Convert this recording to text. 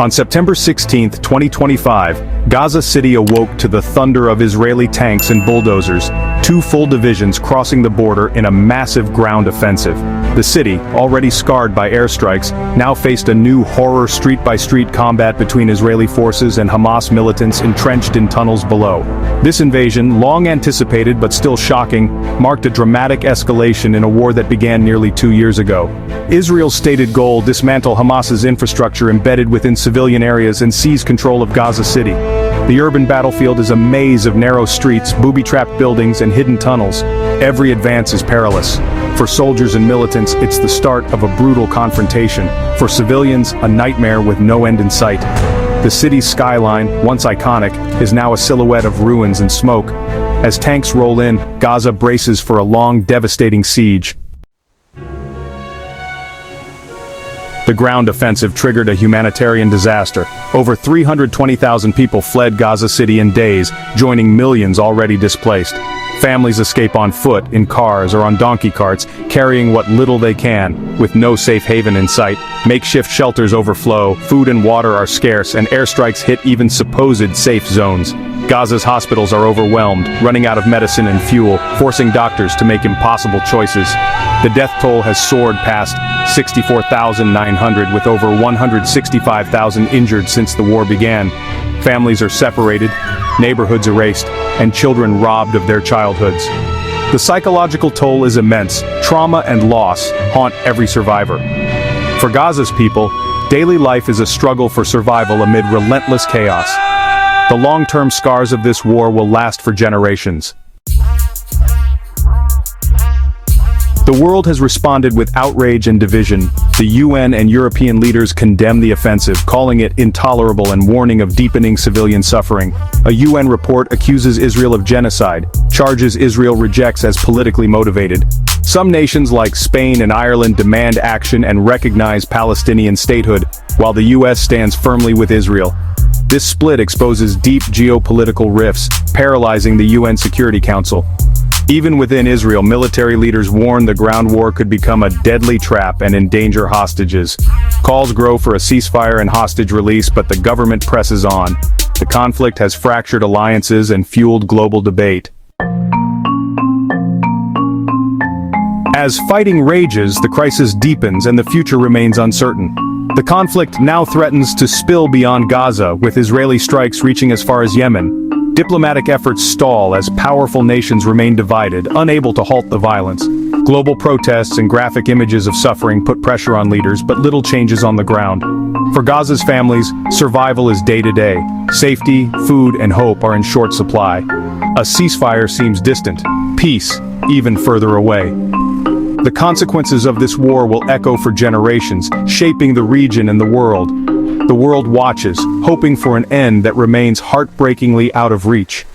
On September 16, 2025, Gaza City awoke to the thunder of Israeli tanks and bulldozers, two full divisions crossing the border in a massive ground offensive. The city, already scarred by airstrikes, now faced a new horror street-by-street combat between Israeli forces and Hamas militants entrenched in tunnels below. This invasion, long anticipated but still shocking, marked a dramatic escalation in a war that began nearly 2 years ago. Israel's stated goal: dismantle Hamas's infrastructure embedded within civilian areas and seize control of Gaza City. The urban battlefield is a maze of narrow streets, booby-trapped buildings, and hidden tunnels. Every advance is perilous. For soldiers and militants, it's the start of a brutal confrontation. For civilians, a nightmare with no end in sight. The city's skyline, once iconic, is now a silhouette of ruins and smoke. As tanks roll in, Gaza braces for a long, devastating siege. The ground offensive triggered a humanitarian disaster. Over 320,000 people fled Gaza City in days, joining millions already displaced. Families escape on foot, in cars, or on donkey carts, carrying what little they can, with no safe haven in sight. Makeshift shelters overflow, food and water are scarce, and airstrikes hit even supposed safe zones. Gaza's hospitals are overwhelmed, running out of medicine and fuel, forcing doctors to make impossible choices. The death toll has soared past 64,900, with over 165,000 injured since the war began. Families are separated, neighborhoods erased, and children robbed of their childhoods. The psychological toll is immense. Trauma and loss haunt every survivor. For Gaza's people, daily life is a struggle for survival amid relentless chaos. The long-term scars of this war will last for generations. The world has responded with outrage and division. The UN and European leaders condemn the offensive, calling it intolerable and warning of deepening civilian suffering. A UN report accuses Israel of genocide, charges Israel rejects as politically motivated. Some nations like Spain and Ireland demand action and recognize Palestinian statehood, while the US stands firmly with Israel. This split exposes deep geopolitical rifts, paralyzing the UN Security Council. Even within Israel, military leaders warn the ground war could become a deadly trap and endanger hostages. Calls grow for a ceasefire and hostage release, but the government presses on. The conflict has fractured alliances and fueled global debate. As fighting rages, the crisis deepens and the future remains uncertain. The conflict now threatens to spill beyond Gaza, with Israeli strikes reaching as far as Yemen. Diplomatic efforts stall as powerful nations remain divided, unable to halt the violence. Global protests and graphic images of suffering put pressure on leaders, but little changes on the ground. For Gaza's families, survival is day-to-day. Safety, food, and hope are in short supply. A ceasefire seems distant, peace even further away. The consequences of this war will echo for generations, shaping the region and the world. The world watches, hoping for an end that remains heartbreakingly out of reach.